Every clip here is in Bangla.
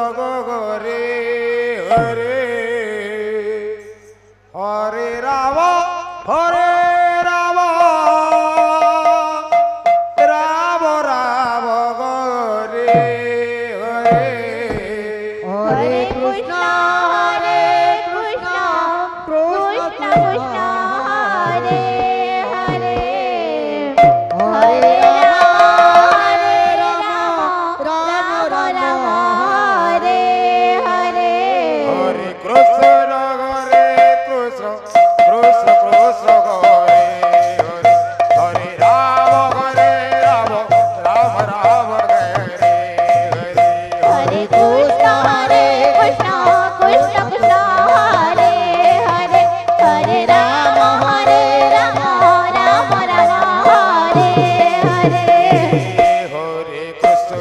গরে হরে হরে রাম হরে রাম রাম রাম গরে হরে হরে কৃষ্ণ কৃষ্ণ কৃষ্ণ হরে হরে হরে রাম রাম রাম হরে হরে হরে কৃষ্ণ হরে কৃষ্ণ কৃষ্ণ কৃষ্ণ হরে হরে হরে রাম রাম রাম হরে হরে হরে কৃষ্ণ কৃষ্ণ কৃষ্ণ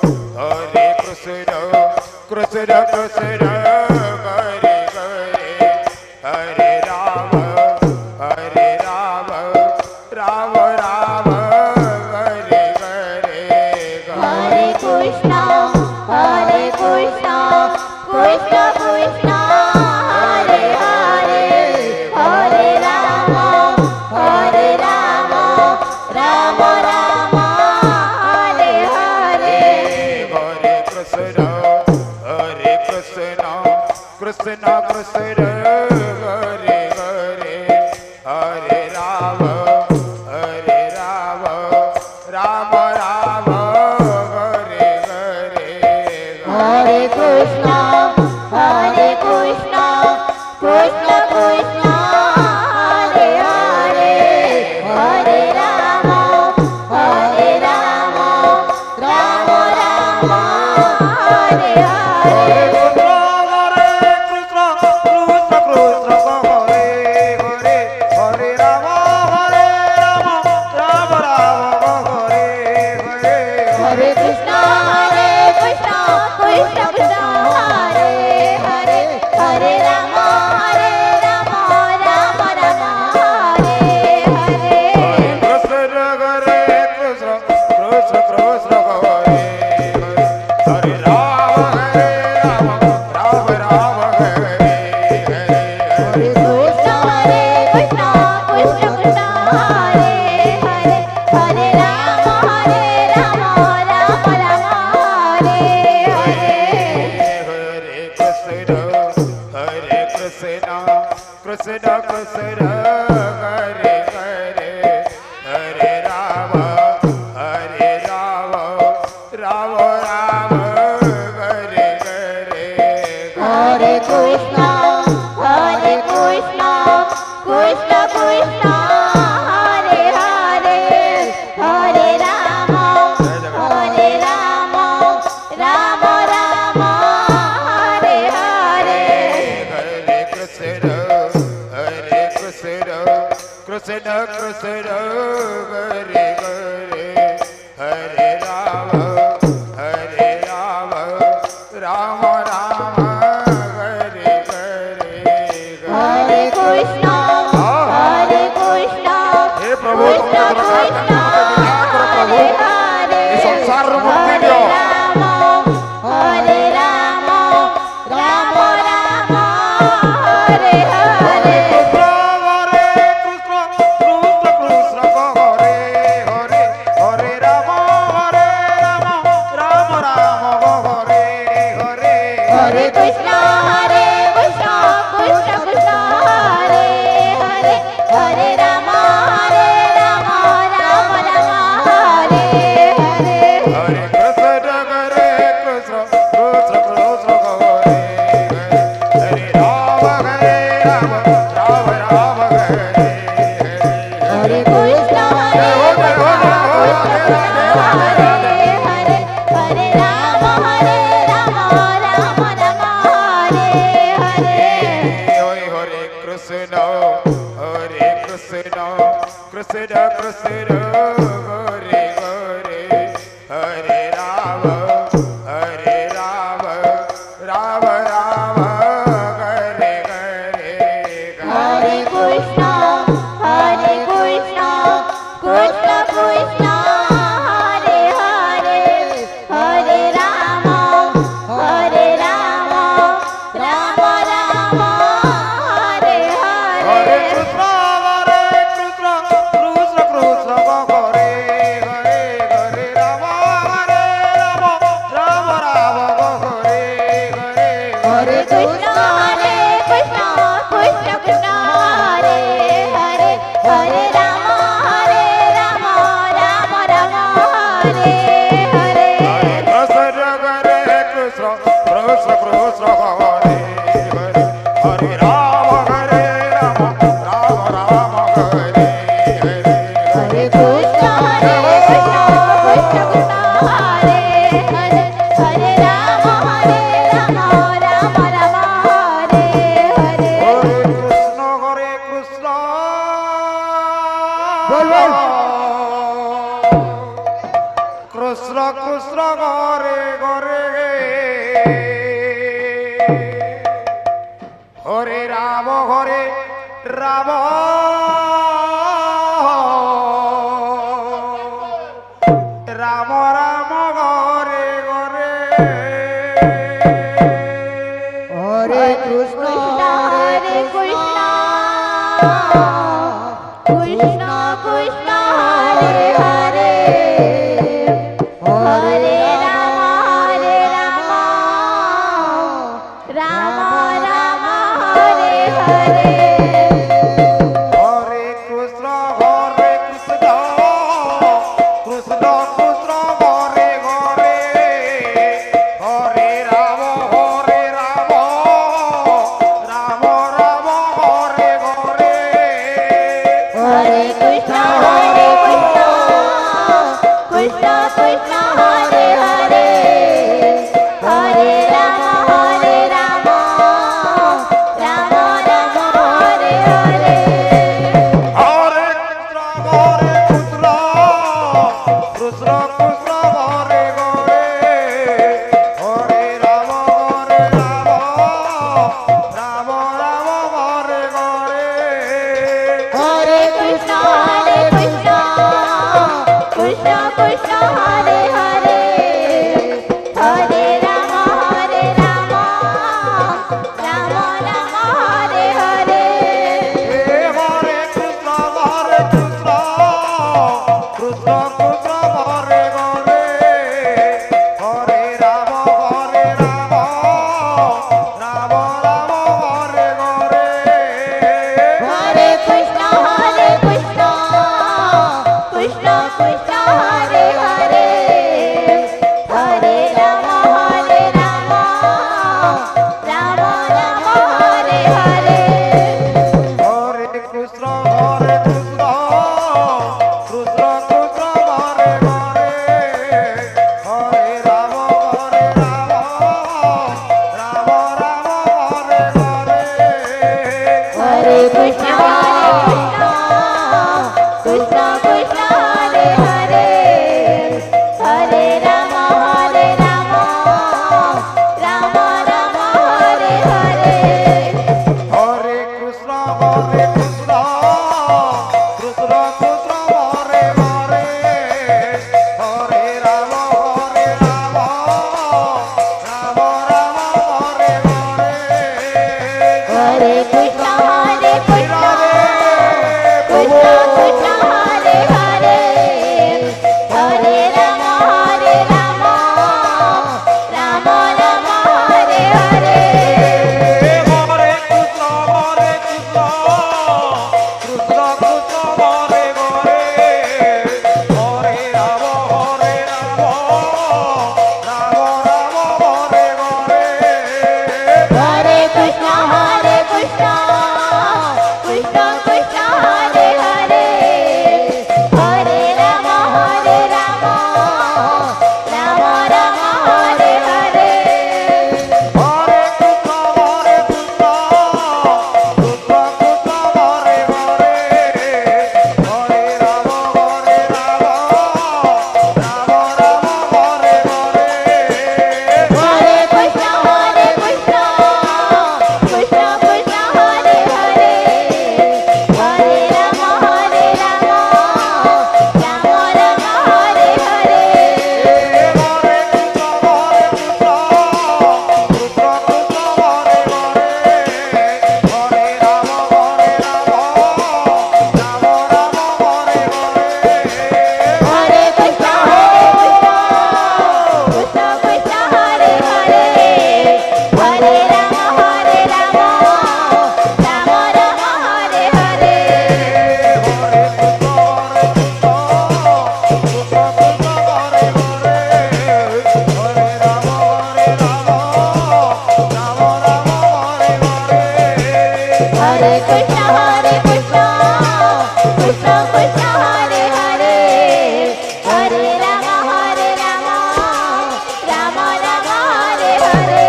হরে হরে হরে রাম রাম রাম হরে হরে হরে কৃষ্ণ কৃষ্ণ কৃষ্ণ হরে হরে হরে রাম রাম রাম হরে হরে হরে কৃষ্ণ কৃষ্ণ কৃষ্ণ হরে হরে হরে রাম রাম রাম হরে হরে হরে কৃষ্ণ কৃষ্ণ কৃষ্ণ হরে হরে হরে রাম রাম রাম হরে হরে হরে কৃষ্ণ কৃষ্ণ কৃষ্ণ হরে হরে হরে রাম রাম রাম হরে হরে হরে কৃষ্ণ কৃষ্ণ কৃষ্ণ হরে হরে হরে রাম রাম রাম হরে হরে হরে কৃষ্ণ কৃষ্ণ কৃষ্ণ হরে হরে হরে রাম রাম রাম হরে হরে কৃষ্ণ কৃষ্ণ হরে হরে হরে রাম রাম রাম হরে হরে হরে কৃষ্ণ কৃষ্ণ কৃষ্ণ হরে হরে হরে রাম রাম রাম হরে হরে হরে কৃষ্ণ কৃষ্ণ কৃষ্ণ হরে হরে হরে রাম রাম রাম হরে হরে হরে কৃষ্ণ কৃষ্ণ हे प्रभु কৃষ্ণ प्रभु হরে ये संसार मुक्ति दियो হরে রাম রাম রাম হরে হরে হরে কৃষ্ণ কৃষ্ণ কৃষ্ণ হরে হরে হরে রাম রাম রাম হরে হরে হরে কৃষ্ণ কৃষ্ণ হরে হরে হরে রাম রাম রাম হরে হরে কৃষ্ণ কৃষ্ণ কৃষ্ণ হরে হরে হরে রাম রাম রাম হরে হরে হরে কৃষ্ণ কৃষ্ণ কৃষ্ণ হরে হরে হরে রাম হরে Krishna, Krishna Krishna, Hare Hare, Hare Rama, Rama Rama, Hare Hare. Krishna Krishna Krishna Krishna Hare Hare, Hare Rama Rama, Rama Rama Hare Hare. Hare Krishna, Krishna Krishna, Hare Hare, Hare Rama, Rama Rama, Hare Hare. Hare Krishna बोल बोल Krishna Krishna Hare Hare, Hare Rama Rama, Rama Rama Hare Hare. हरे Krishna Hare Krishna, Krishna Krishna, Hare Hare, Hare Rama, Rama Rama, Hare Hare. Hare Krishna Krishna Krishna Hare Hare, Hare Rama Rama, Rama Rama Hare Hare. Hare Krishna, Krishna Krishna Hare Hare Hare Ram Ram Ram Hare Hare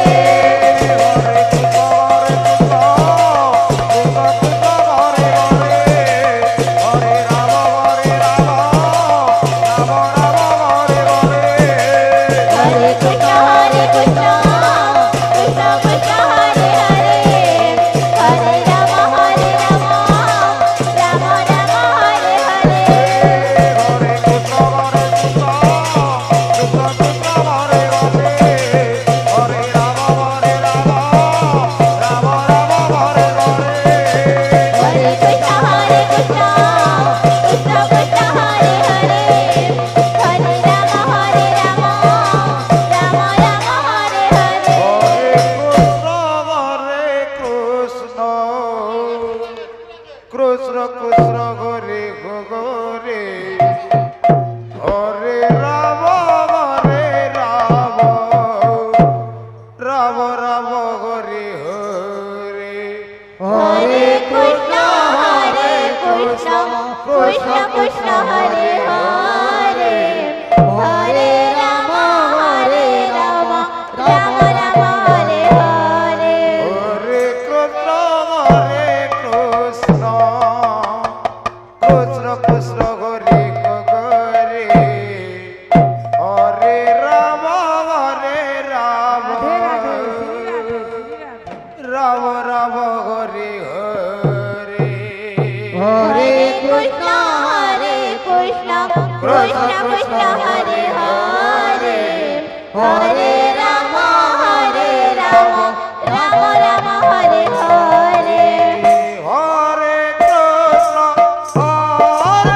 Hare Krishna Krishna Krishna Hare Hare Hare Ram Ram Ram Hare Hare Hare Krishna Krishna Krishna Hare Hare Hare Ram Ram Ram Hare Hare Hare Krishna Krishna Krishna Hare Hare Hare Ram Ram Ram Hare Hare Hare Krishna Krishna Krishna Hare Hare Hare Ram Ram Ram Hare Hare Hare Krishna Krishna Krishna Hare Hare Hare Ram Ram Ram Hare Hare Hare Krishna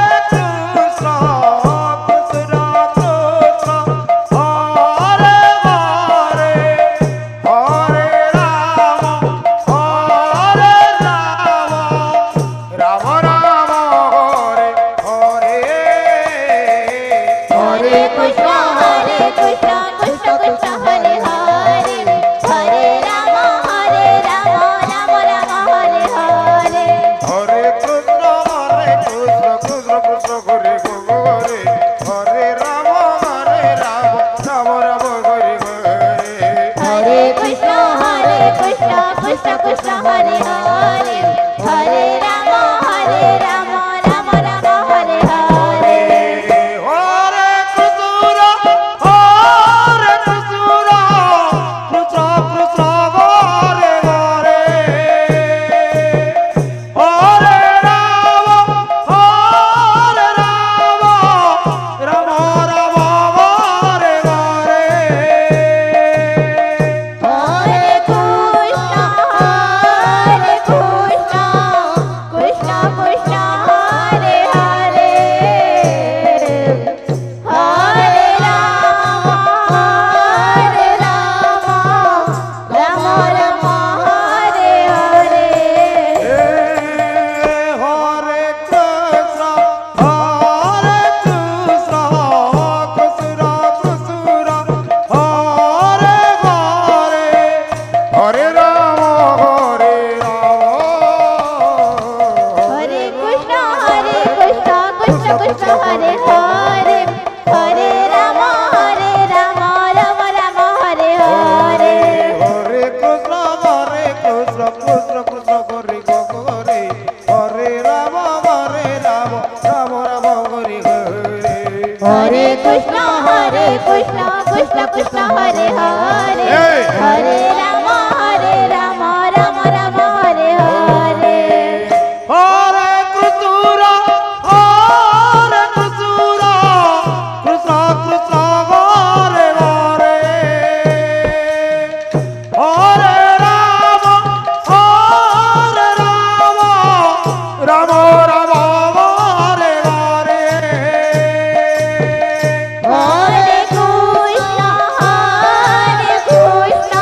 Krishna Krishna Hare Hare Hare Ram Ram Ram Hare Hare Hare Krishna Krishna Krishna Hare Hare Hare Ram Ram Ram Hare Hare Hare Krishna Krishna Krishna Hare Hare Hare Ram Ram Ram Hare Hare Hare Krishna Krishna Krishna Hare Hare Hare Ram Ram Ram Hare Hare Hare Krishna Krishna Krishna Hare Hare Hare Ram হরে কৃষ্ণ কৃষ্ণ কৃষ্ণ হরে হরে হরে রাম রাম রাম হরে হরে হরে কৃষ্ণ কৃষ্ণ কৃষ্ণ হরে হরে হরে রাম রাম রাম হরে হরে হরে কৃষ্ণ কৃষ্ণ কৃষ্ণ হরে হরে এই! হরে Ram Ram Ram Hare Hare Hare Krishna Krishna Krishna Hare Hare Hare Ram Ram Ram Hare Hare Hare Krishna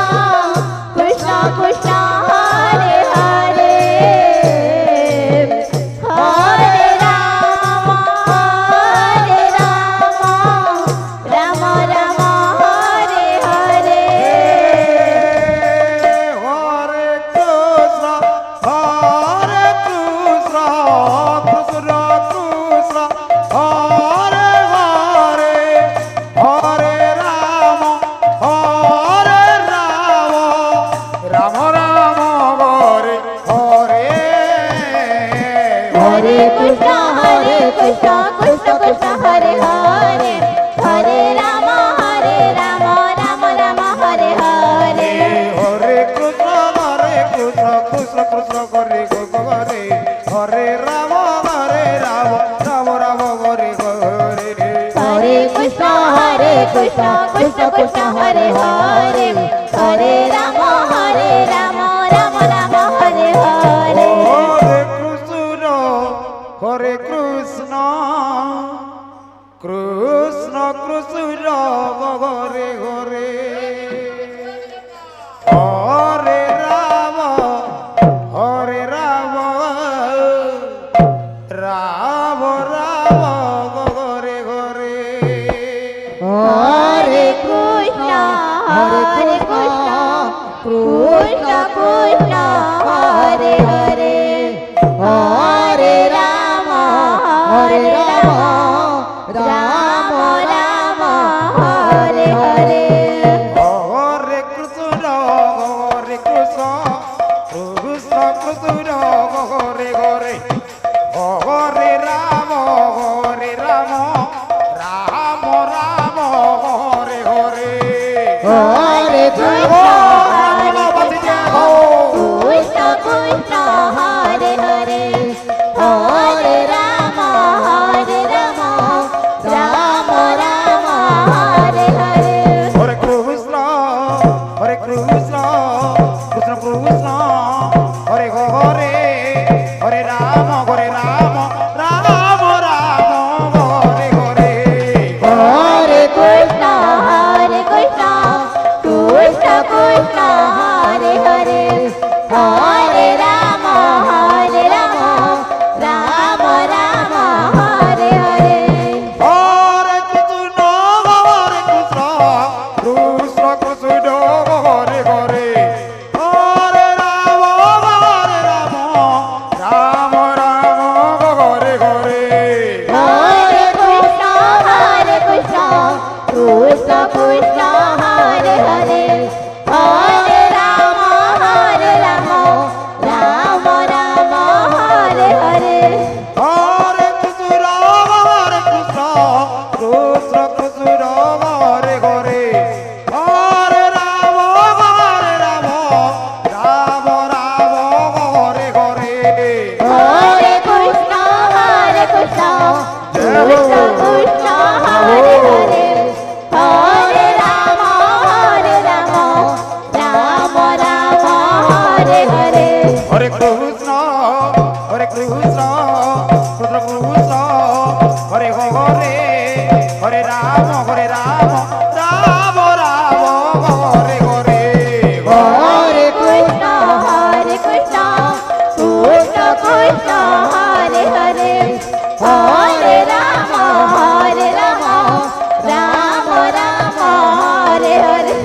Hare Krishna, Krishna Krishna, Hare Hare, Hare Rama, Rama Rama, Hare Hare. হরে Krishna Krishna Krishna Hare Hare Hare Ram Ram Ram Hare Hare Hare Krishna, Krishna Krishna, Hare Hare, Hare Rama, Rama Rama, Hare Hare. হরে Krishna Krishna Krishna Hare Hare Hare Ram Ram Ram Hare Hare Hare Krishna, Krishna Krishna, Hare Hare, Hare Rama, Rama Rama, Hare Hare. হরে Krishna Krishna Krishna Hare Hare Hare Ram Ram Ram Hare Hare Hare Krishna, Krishna Krishna Krishna, Hare Hare, Hare Rama, Rama Rama, Hare Hare. হরে Krishna Krishna Krishna Hare Hare Hare Ram Ram Hare Hare Hare Krishna, Krishna Krishna, Hare Hare, Hare Rama, Rama Rama, Hare Hare. হরে Krishna Krishna Krishna Hare Hare Hare Ram Ram Hare Hare Hare Krishna, Krishna Krishna, Hare Hare, Hare Rama, Rama Rama, Hare Hare. হরে Krishna Krishna Krishna Hare Hare Hare Ram Ram Hare Hare Hare Krishna, Krishna Krishna, Hare Hare, Hare Rama, Rama Rama, Hare Hare. হরে Krishna Krishna Krishna Hare Hare Hare Ram Ram Hare Hare Hare Krishna, Krishna Krishna, Hare Hare, Hare Rama, Rama Rama, Hare Hare.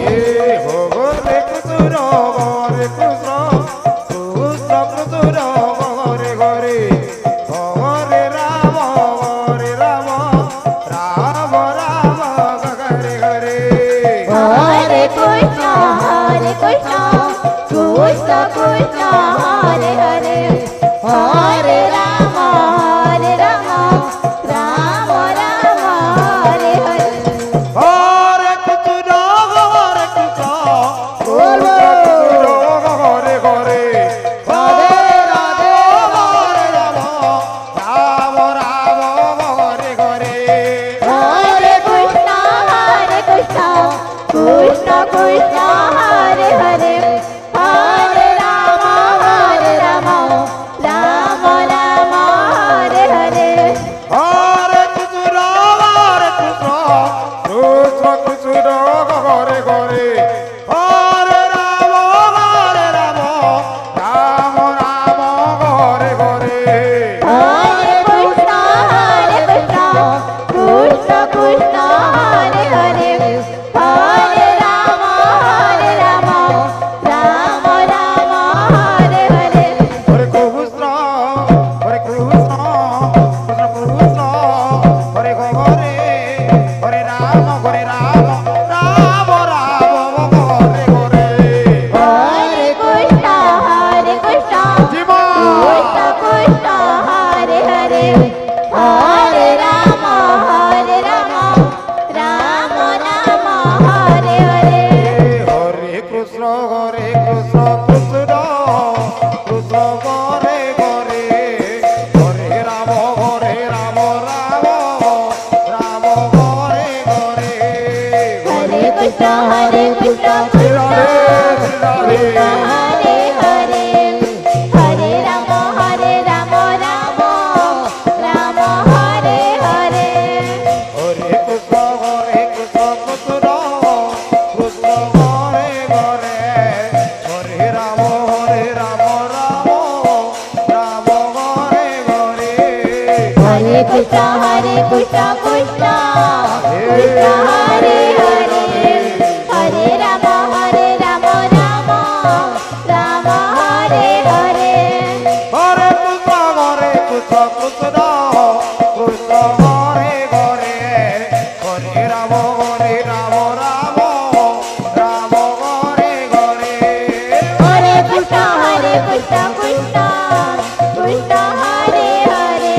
হরে Krishna Krishna Krishna Hare Hare Hare Ram Ram Hare Hare Hare Krishna, Krishna Krishna, Hare Hare, Hare Rama, Rama Rama, Hare Hare. হরে কৃষ্ণ হরে হরে হরে রাধে হরে Ram Ram Hare Hare Hare Krishna, Krishna Krishna, Hare Hare, Hare Rama, Krishna Hare Krishna Krishna Krishna Hare Hare Hare Rama Rama Rama Hare Hare Hare Krishna Krishna Krishna Hare Hare Hare Rama Rama Rama Hare Hare Hare Krishna Krishna Krishna Hare Hare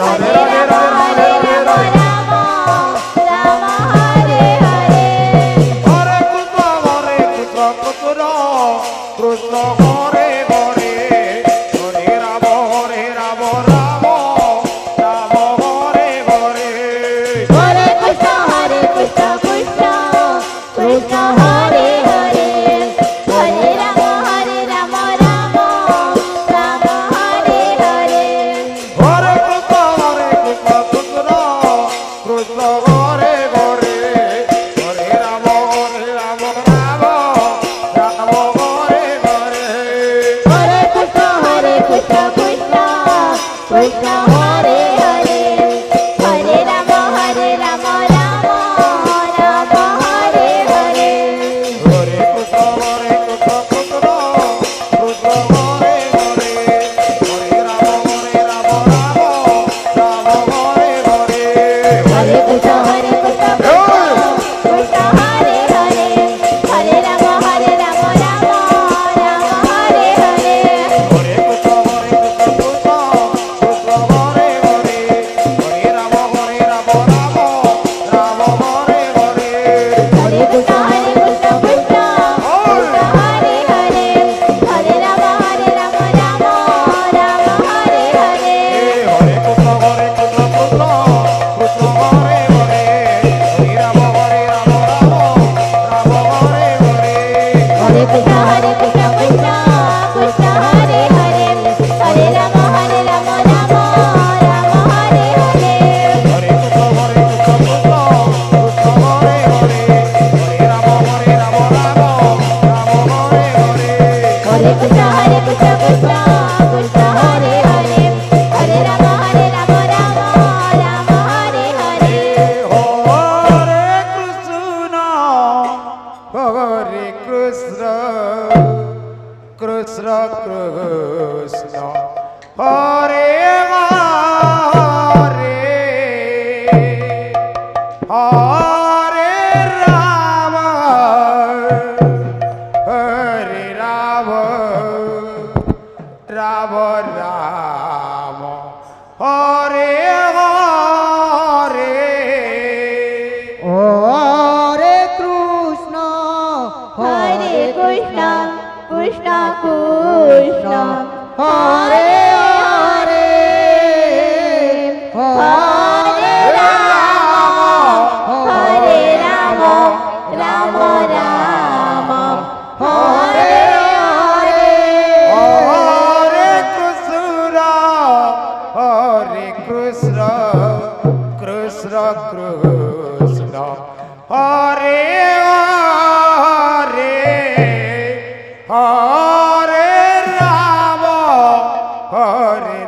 Hare Rama Rama Hare Hare Hare Krishna Krishna Hare Hare Hare Rama Rama Rama Hare Hare Hare Krishna Krishna Krishna Hare Hare Hare Rama Rama Hare Hare Hare Krishna Krishna Krishna Hare Hare Hare Rama Rama Rama Hare Hare Hare Krishna Krishna Krishna Hare Hare Hare Rama Rama Hare Hare Hare Krishna Krishna Krishna Hare Hare Hare Rama Rama Rama Hare Hare Hare Krishna Krishna Krishna Hare Hare Hare Rama Rama Hare Hare Hare Krishna Krishna Krishna Hare Hare Hare Rama Rama Rama Hare Hare Hare Krishna Krishna Krishna Hare Hare Hare Rama Rama Hare Hare Hare Krishna Krishna Krishna Hare Hare Hare Rama Rama Rama Hare Hare Hare Krishna Krishna Krishna Hare Hare Hare Rama Rama Hare Hare Hare Krishna Krishna Krishna Hare Hare Hare Rama Rama Rama Hare Hare Hare Krishna Krishna Krishna Hare Hare Hare Rama Rama Hare Hare Hare Krishna Krishna Krishna Hare Hare Hare Rama Hare Rama Rama Rama Hare Hare Hare Krishna Hare Krishna Krishna Krishna Hare Hare Hare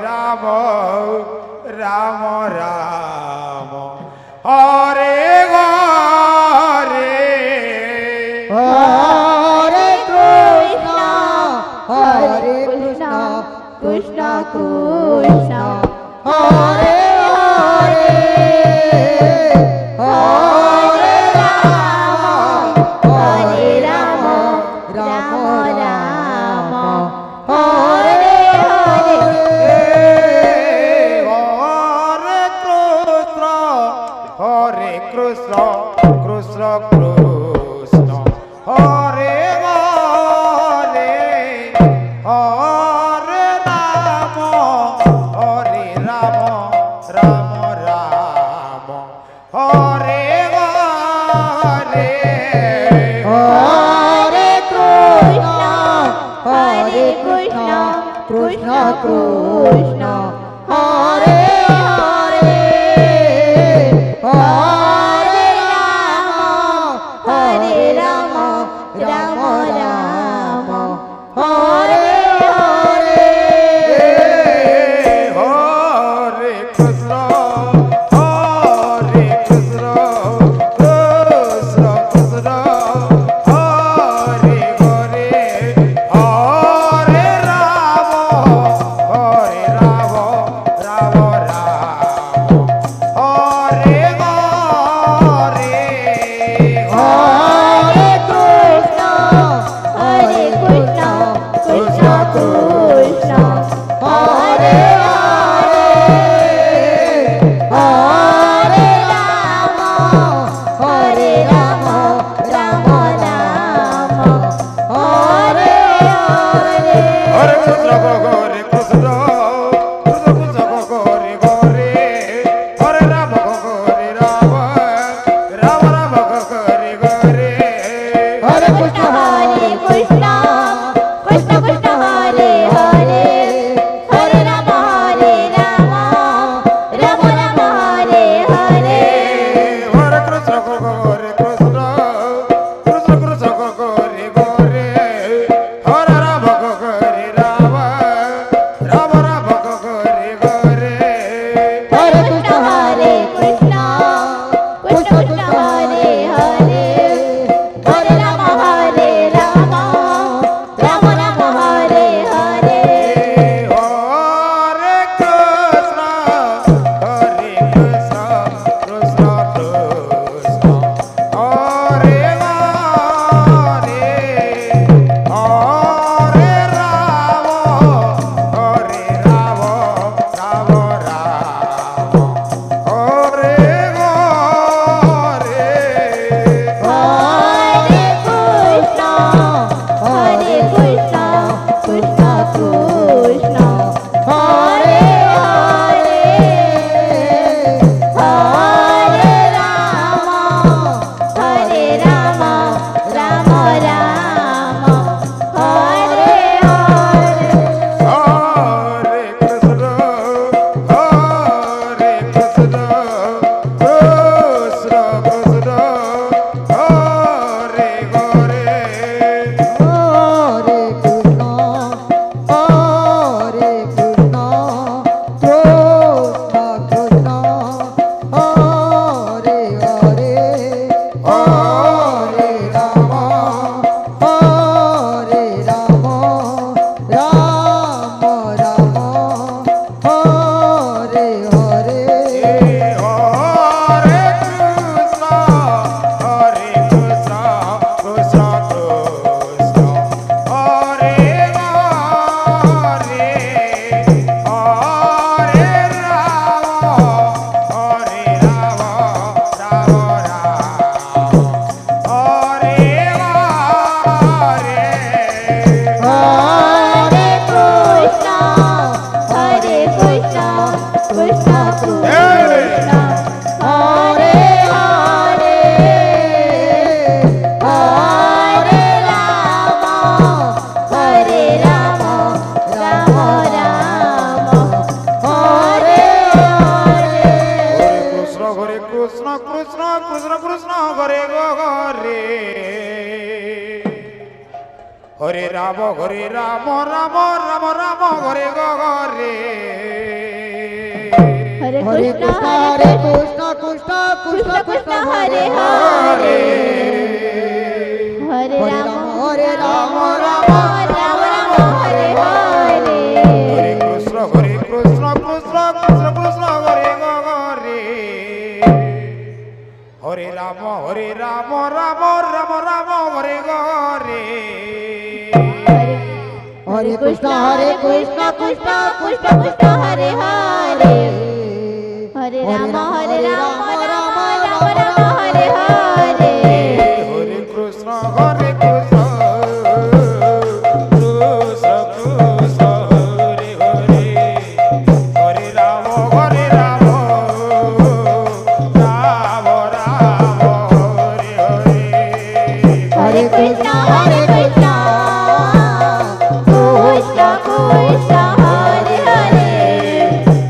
Rama Rama Rama Hare Hare Hare Krishna Krishna Krishna Hare Hare Hare Rama Rama Rama Hare Hare Hare Krishna Krishna Krishna Hare Hare Hare Rama Rama Rama Hare Hare Hare Krishna Krishna Krishna Hare Hare Hare Rama Rama Rama Hare Hare Hare Krishna Krishna Krishna Hare Hare Hare Rama Rama Rama Hare Hare Hare Krishna Krishna Hare Hare Hare Ram Ram Ram Hare Hare Hare Krishna হরে কৃষ্ণ কৃষ্ণ কৃষ্ণ হরে হরে হরে রাম হরে রাম রাম রাম হরে হরে হরে কৃষ্ণ কৃষ্ণ কৃষ্ণ হরে হরে হরে রাম রাম রাম হরে হরে হরে কৃষ্ণ হরে কৃষ্ণ কৃষ্ণ কৃষ্ণ হরে হরে হরে রাম হরে রাম রাম রাম হরে হরে হরে কৃষ্ণ কৃষ্ণ কৃষ্ণ হরে হরে হরে রাম রাম রাম হরে হরে হরে কৃষ্ণ কৃষ্ণ কৃষ্ণ হরে হরে হরে রাম রাম রাম হরে হরে হরে কৃষ্ণ কৃষ্ণ কৃষ্ণ হরে হরে হরে রাম রাম রাম হরে হরে হরে কৃষ্ণ কৃষ্ণ কৃষ্ণ হরে হরে হরে হরে রাম রাম রাম রাম হরে হরে হরে হরে কৃষ্ণ কৃষ্ণ কৃষ্ণ কৃষ্ণ কৃষ্ণ হরে হরে হরে হরে রাম হরে রাম রাম রাম হরে হরে হরে কৃষ্ণ কৃষ্ণ কৃষ্ণ কৃষ্ণ হরে হরে হরে রাম রাম রাম রাম হরে হরে হরে কৃষ্ণ কৃষ্ণ কৃষ্ণ কৃষ্ণ হরে হরে হরে রাম রাম রাম হরে হরে হরে কৃষ্ণ কৃষ্ণ কৃষ্ণ কৃষ্ণ হরে হরে হরে রাম রাম রাম হরে হরে হরে কৃষ্ণ কৃষ্ণ কৃষ্ণ কৃষ্ণ হরে হরে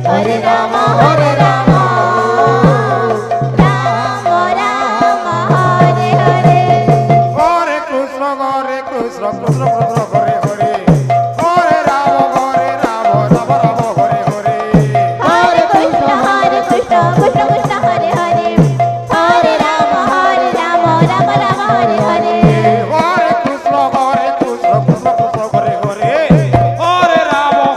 হরে রাম রাম রাম রাম হরে হরে হরে কৃষ্ণ কৃষ্ণ কৃষ্ণ হরে হরে হরে রাম রাম রাম হরে হরে হরে কৃষ্ণ কৃষ্ণ কৃষ্ণ হরে হরে হরে রাম রাম রাম হরে হরে হরে কৃষ্ণ কৃষ্ণ কৃষ্ণ হরে হরে হরে রাম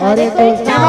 Hare Krishna